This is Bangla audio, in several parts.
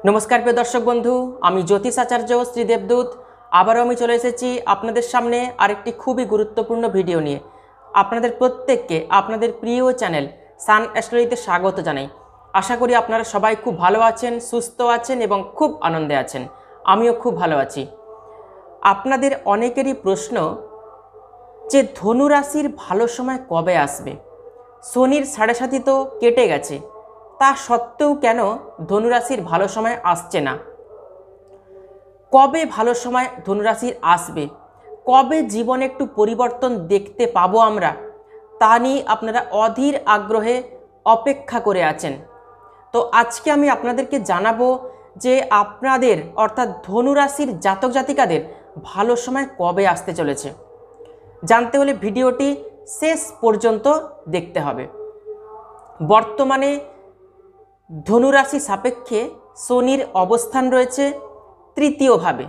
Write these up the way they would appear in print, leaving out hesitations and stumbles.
नमस्कार प्रिय दर्शक बंधु आमी ज्योतिष आचार्य श्री देवदूत आबारो आमी चले एसेछि आपनादेर सामने आरेकटी खूबई गुरुत्वपूर्ण भिडियो निये आपनादेर प्रत्येकके आपनादेर प्रिय चैनल सान एस्ट्रोलजिते स्वागत जानाई। आशा करी आपनारा सबाई खूब भालो आछेन, सुस्थ आछेन एबं खूब आनंदे आछेन। आमिओ खूब भालो आछि। आपनादेर अनेकेरই प्रश्न जे धनु राशिर भालो समय कबे आसबे। शनिर 7.5 तो केटे गेছে, ता सत्त्वेও केन धनुराशिर भालो समय आसছে ना? कबे भालो समय धनुराशिर आसबे, कबे जीवने एकटू परिवर्तन देखते पाबो आमरा, ता निये आपनारा अधीर आग्रहे अपेक्षा करे आछेन। तो आजके आमी आपनादेरके जानाबो जे आपनादेर अर्थात धनुराशिर जातक जातिकादेर भालो समय कबे आसते चलेছে। जानते होले भिडियोटी शेष पर्यन्त देखते हबे। बर्तमाने धनुराशि सापेक्षे शनिर अवस्थान रयेछे तृतीय भावे।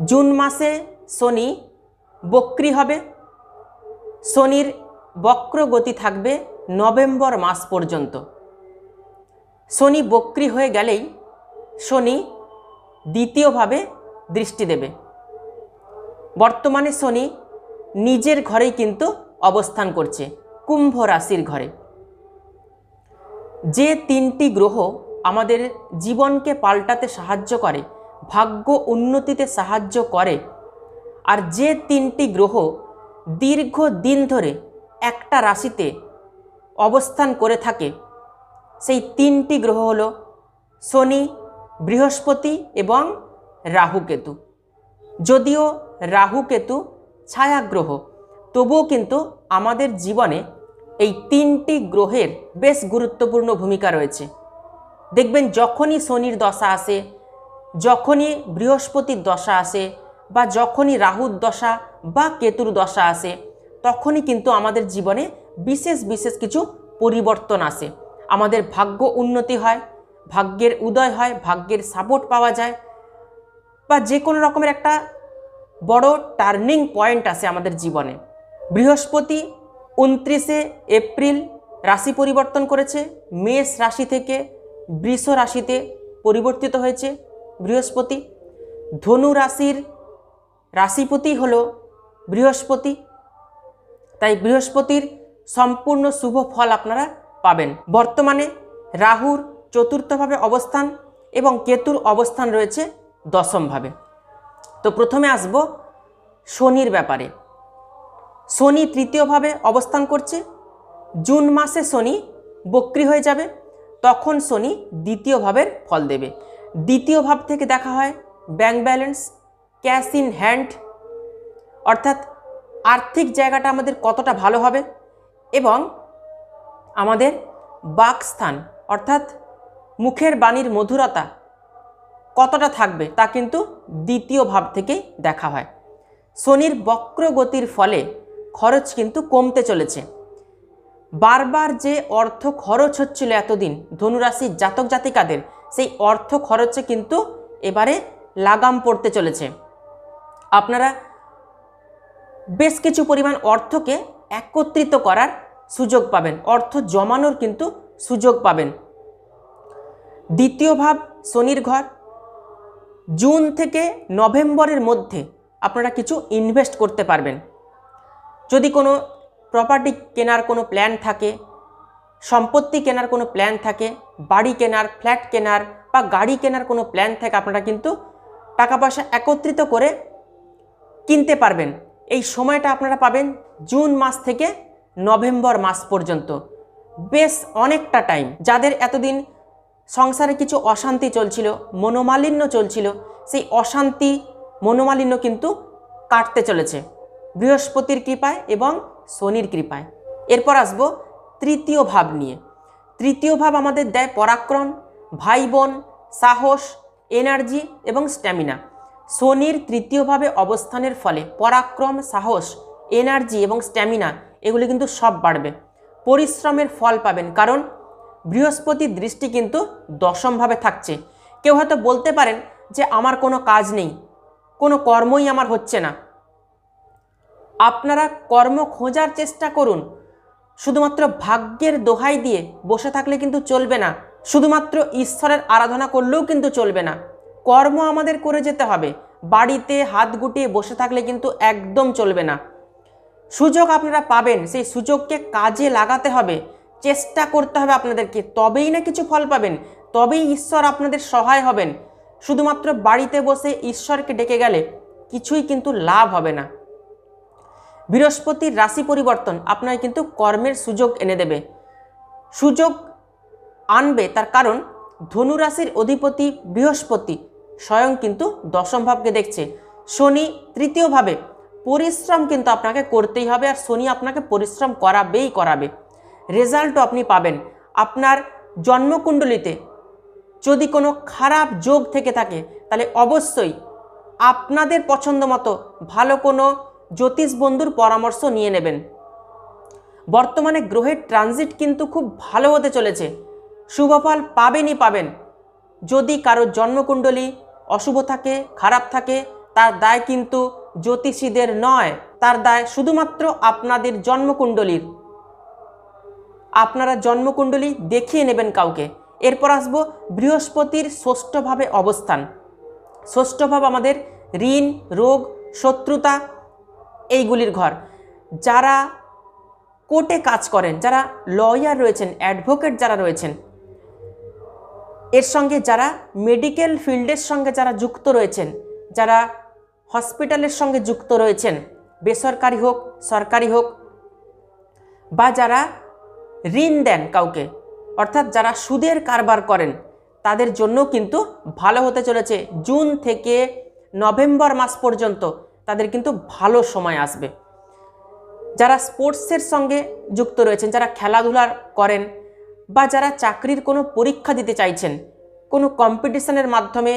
जून मासे शनि बक्री हबे। शनिर बक्र गति थाकबे नवेम्बर मास पर्यन्त। शनि बक्री हये गेलेई शनि द्वितीय भावे दृष्टि देबे। बर्तमाने शनि निजेर घरेई किन्तु अवस्थान करছে कुम्भ राशिर घरे। जे तीनटी ग्रह आमादेर जीवन के पाल्टाते साहाज्य करे, भाग्य उन्नतिते साहाज्य करे, और जे तीनटी ग्रह दीर्घ दिन धरे एकटा राशिते अवस्थान करे थाके सेई तीनटी ग्रह हलो शनि, बृहस्पति एवं राहु केतु। यदिओ राहु केतु छाया ग्रह तबुओ किन्तु आमादेर जीवने এই তিনটি গ্রহের বেশ গুরুত্বপূর্ণ ভূমিকা রয়েছে। দেখবেন যখনই শনির দশা আসে, যখনই বৃহস্পতির দশা আসে, বা যখনই রাহুর দশা বা কেতুর দশা আসে, তখনই কিন্তু আমাদের জীবনে বিশেষ বিশেষ কিছু পরিবর্তন আসে। আমাদের ভাগ্য উন্নতি হয়, ভাগ্যের উদয় হয়, ভাগ্যের সাপোর্ট পাওয়া যায়, বা যে কোনো রকমের একটা বড় টার্নিং পয়েন্ট আসে আমাদের জীবনে। বৃহস্পতি 29 एप्रिल राशि परिवर्तन करेছে। मेष राशि থেকে বৃষ রাশিতে পরিবর্তিত হয়েছে বৃহস্পতি। ধনু রাশির রাশিপতি হলো বৃহস্পতি, তাই বৃহস্পতির সম্পূর্ণ শুভ ফল আপনারা পাবেন। বর্তমানে রাহুর চতুর্থভাবে অবস্থান এবং কেতুর অবস্থান রয়েছে দশমভাবে। তো প্রথমে আসব শনির ব্যাপারে। शनि तृतीय भावे अवस्थान करছে। जून मासे शनि बक्री हो जाए, तखन शनि द्वितीय भावेर फल देवे। द्वितीय भाव थेके देखा है bank balance, cash in hand, अर्थात आर्थिक जायगाटा आमादेर कतटा भालो हबे एबं आमादेर बाकस्थान अर्थात मुखेर बाणीर मधुरता कतटा थाकबे ता किन्तु द्वितीय भाव थेके देखा है। शनिर बक्र गतिर फले खरच किन्तु कमते चलेছে। बार बार जे अर्थ खरच होच्छिलो एतदिन धनुराशि जातक जातिकादेर सेई अर्थ खरचे किन्तु एबारे लागाम पड़ते चलेছে। आपनारा बेश किछु परिमाण अर्थके एकत्रित करार सुयोग पाबेन, अर्थ जमानोर किन्तु सुयोग पाबेन। द्वितीय भाव शनिर घर। जून थेके नवेम्बरेर मध्य आपनारा किछु इनभेस्ट करते पारबेन। যদি কোনো প্রপার্টি কেনার কোনো প্ল্যান থাকে, সম্পত্তি কেনার কোনো প্ল্যান থাকে, বাড়ি কেনার, ফ্ল্যাট কেনার বা গাড়ি কেনার কোনো প্ল্যান থাকে, আপনারা কিন্তু টাকা পয়সা একত্রিত করে কিনতে পারবেন। এই সময়টা আপনারা পাবেন জুন মাস থেকে নভেম্বর মাস পর্যন্ত। বেশ অনেকটা টাইম। যাদের এতদিন সংসারে কিছু অশান্তি চলছিল, মনোমালিন্য চলছিল, সেই অশান্তি মনোমালিন্য কিন্তু কাটতে চলেছে বৃহস্পতির কৃপায় এবং শনির কৃপায়। এরপর আসব তৃতীয় ভাব নিয়ে। তৃতীয় ভাব আমাদের দেয় পরাক্রম, ভাই বোন, সাহস, এনার্জি এবং স্ট্যামিনা। শনির তৃতীয় ভাবে অবস্থানের ফলে পরাক্রম, সাহস, এনার্জি এবং স্ট্যামিনা এগুলি কিন্তু সব বাড়বে। পরিশ্রমের ফল পাবেন, কারণ বৃহস্পতির দৃষ্টি কিন্তু দশমভাবে থাকছে। কেউ হয়তো বলতে পারেন যে আমার কোনো কাজ নেই, কোনো কর্মই আমার হচ্ছে না। আপনারা কর্ম খোঁজার চেষ্টা করুন। শুধুমাত্র ভাগ্যের দোহাই দিয়ে বসে থাকলে কিন্তু চলবে না। শুধুমাত্র ঈশ্বরের আরাধনা করলেও কিন্তু চলবে না, কর্ম আমাদের করে যেতে হবে। বাড়িতে হাত গুটিয়ে বসে থাকলে কিন্তু একদম চলবে না। সুযোগ আপনারা পাবেন, সেই সুযোগকে কাজে লাগাতে হবে, চেষ্টা করতে হবে আপনাদেরকে, তবেই না কিছু ফল পাবেন, তবেই ঈশ্বর আপনাদের সহায় হবেন। শুধুমাত্র বাড়িতে বসে ঈশ্বরকে ডেকে গেলে কিছুই কিন্তু লাভ হবে না। বৃহস্পতির রাশি পরিবর্তন আপনার কিন্তু কর্মের সুযোগ এনে দেবে, সুযোগ আনবে। তার কারণ ধনু রাশির অধিপতি বৃহস্পতি স্বয়ং কিন্তু দশম ভাবকে দেখছে, শনি তৃতীয় ভাবে। পরিশ্রম কিন্তু আপনাকে করতেই হবে, আর শনি আপনাকে পরিশ্রম করাবেই করাবে। রেজাল্টও আপনি পাবেন। আপনার জন্মকুণ্ডলিতে যদি কোনো খারাপ যোগ থেকে থাকে তাহলে অবশ্যই আপনাদের পছন্দ মতো ভালো কোনো জ্যোতিষ বন্ধুর পরামর্শ নিয়ে নেবেন। বর্তমানে গ্রহের ট্রানজিট কিন্তু খুব ভালো হতে চলেছে, শুভফল পাবেনই পাবেন। যদি কারোর জন্মকুণ্ডলী অশুভ থাকে, খারাপ থাকে, তার দায় কিন্তু জ্যোতিষীদের নয়, তার দায় শুধুমাত্র আপনাদের জন্মকুণ্ডলীর। আপনারা জন্মকুণ্ডলী দেখিয়ে নেবেন কাউকে। এরপর আসবো বৃহস্পতির ষষ্ঠভাবে অবস্থান। ষষ্ঠভাব আমাদের ঋণ, রোগ, শত্রুতা এইগুলির ঘর। যারা কোর্টে কাজ করেন, যারা লয়ার রয়েছেন, অ্যাডভোকেট যারা রয়েছেন, এর সঙ্গে যারা মেডিকেল ফিল্ডের সঙ্গে যারা যুক্ত রয়েছেন, যারা হসপিটালের সঙ্গে যুক্ত রয়েছেন, বেসরকারি হোক সরকারি হোক, বা যারা ঋণ দেন কাউকে, অর্থাৎ যারা সুদের কারবার করেন, তাদের জন্য কিন্তু ভালো হতে চলেছে। জুন থেকে নভেম্বর মাস পর্যন্ত তাদের কিন্তু ভালো সময় আসবে। যারা স্পোর্টসের সঙ্গে যুক্ত রয়েছেন, যারা খেলাধুলা করেন, বা যারা চাকরির কোনো পরীক্ষা দিতে চাইছেন, কোনো কম্পিটিশনের মাধ্যমে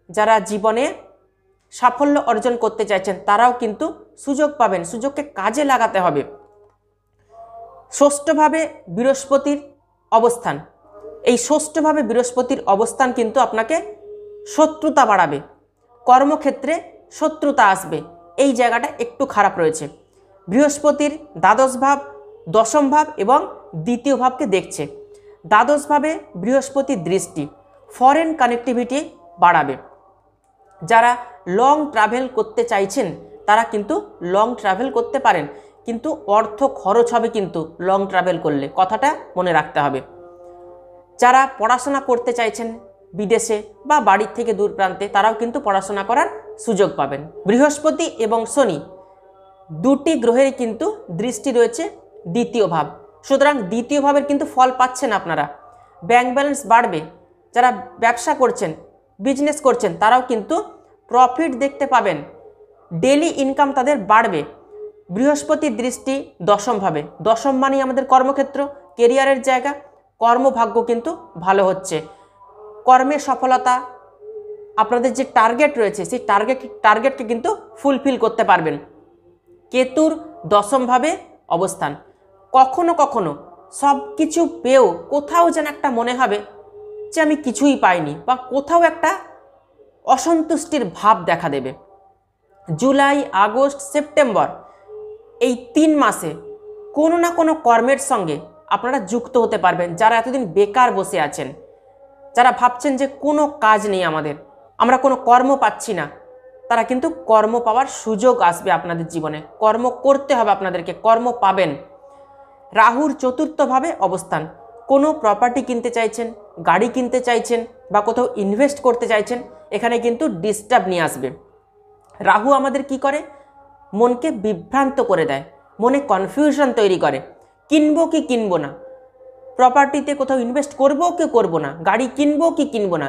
যারা জীবনে সাফল্য অর্জন করতে চাইছেন, তারাও কিন্তু সুযোগ পাবেন। সুযোগকে কাজে লাগাতে হবে। ষষ্ঠভাবে বৃহস্পতির অবস্থান, এই ষষ্ঠভাবে বৃহস্পতির অবস্থান কিন্তু আপনাকে শত্রুতা বাড়াবে, কর্মক্ষেত্রে শত্রুতা আসবে, এই জায়গাটা একটু খারাপ রয়েছে। বৃহস্পতির দ্বাদশ ভাব, দশম ভাব এবং দ্বিতীয় ভাবকে দেখছে। দ্বাদশ ভাবে বৃহস্পতির দৃষ্টি ফরেন কানেক্টিভিটি বাড়াবে। যারা লং ট্রাভেল করতে চাইছেন তারা কিন্তু লং ট্রাভেল করতে পারেন, কিন্তু অর্থ খরচ হবে কিন্তু লং ট্রাভেল করলে, কথাটা মনে রাখতে হবে। যারা পড়াশোনা করতে চাইছেন বিদেশে বা বাড়ির থেকে দূর প্রান্তে, তারাও কিন্তু পড়াশোনা করার সুযোগ পাবেন। বৃহস্পতি এবং শনি দুটি গ্রহেরই কিন্তু দৃষ্টি রয়েছে দ্বিতীয় ভাব, সুতরাং দ্বিতীয় ভাবের কিন্তু ফল পাচ্ছেন আপনারা। ব্যাংক ব্যালেন্স বাড়বে। যারা ব্যবসা করছেন, বিজনেস করছেন, তারাও কিন্তু প্রফিট দেখতে পাবেন, ডেলি ইনকাম তাদের বাড়বে। বৃহস্পতির দৃষ্টি দশম ভাবে, দশম মানেই আমাদের কর্মক্ষেত্র, কেরিয়ারের জায়গা, কর্মভাগ্য কিন্তু ভালো হচ্ছে। কর্মে সফলতা, আপনাদের যে টার্গেট রয়েছে সেই টার্গেটকে কিন্তু ফুলফিল করতে পারবেন। কেতুর দশমভাবে অবস্থান, কখনো কখনো সব কিছু পেয়েও কোথাও যেন একটা মনে হবে যে আমি কিছুই পাইনি, বা কোথাও একটা অসন্তুষ্টির ভাব দেখা দেবে। জুলাই, আগস্ট, সেপ্টেম্বর এই 3 মাসে কোনো না কোনো কর্মের সঙ্গে আপনারা যুক্ত হতে পারবেন। যারা এতদিন বেকার বসে আছেন, যারা ভাবছেন যে কোনো কাজ নেই আমাদের, আমরা কোনো কর্ম পাচ্ছি না, তারা কিন্তু কর্ম পাওয়ার সুযোগ আসবে আপনাদের জীবনে। কর্ম করতে হবে আপনাদেরকে, কর্ম পাবেন। রাহুর চতুর্থভাবে অবস্থান, কোনো প্রপার্টি কিনতে চাইছেন, গাড়ি কিনতে চাইছেন, বা কোথাও ইনভেস্ট করতে চাইছেন, এখানে কিন্তু ডিস্টার্ব নিয়ে আসবে। রাহু আমাদের কি করে? মনকে বিভ্রান্ত করে দেয়, মনে কনফিউশন তৈরি করে। কিনবো কি কিনবো না, প্রপার্টিতে কোথাও ইনভেস্ট করবো কি করবো না, গাড়ি কিনবো কি কিনবো না,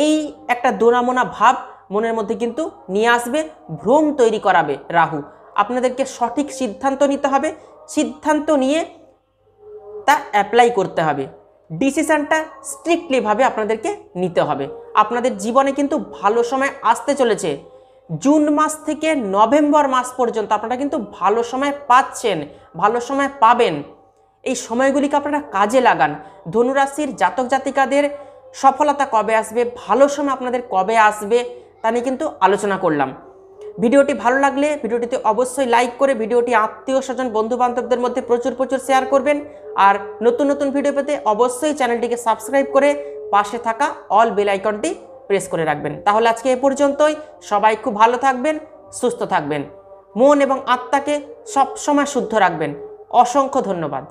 এই একটা দোনামোনা ভাব মনের মধ্যে কিন্তু নিয়ে আসবে, ভ্রম তৈরি করাবে রাহু। আপনাদেরকে সঠিক সিদ্ধান্ত নিতে হবে, সিদ্ধান্ত নিয়ে তা অ্যাপ্লাই করতে হবে। ডিসিশনটা স্ট্রিক্টলিভাবে আপনাদেরকে নিতে হবে। আপনাদের জীবনে কিন্তু ভালো সময় আসতে চলেছে। জুন মাস থেকে নভেম্বর মাস পর্যন্ত আপনারা কিন্তু ভালো সময় পাচ্ছেন, ভালো সময় পাবেন। এই সময়গুলিকে আপনারা কাজে লাগান। ধনুরাশির জাতক জাতিকাদের সফলতা কবে আসবে, ভালো সময় আপনাদের কবে আসবে, তা নিয়ে কিন্তু আলোচনা করলাম। ভিডিওটি ভালো লাগলে ভিডিওটিতে অবশ্যই লাইক করে ভিডিওটি আত্মীয় স্বজন বন্ধু বান্ধবদের মধ্যে প্রচুর শেয়ার করবেন। আর নতুন নতুন ভিডিও পেতে অবশ্যই চ্যানেলটিকে সাবস্ক্রাইব করে পাশে থাকা অল বেল আইকনটি প্রেস করে রাখবেন। তাহলে আজকে এ পর্যন্তই। সবাই খুব ভালো থাকবেন, সুস্থ থাকবেন, মন এবং আত্মাকে সবসময় শুদ্ধ রাখবেন। অসংখ্য ধন্যবাদ।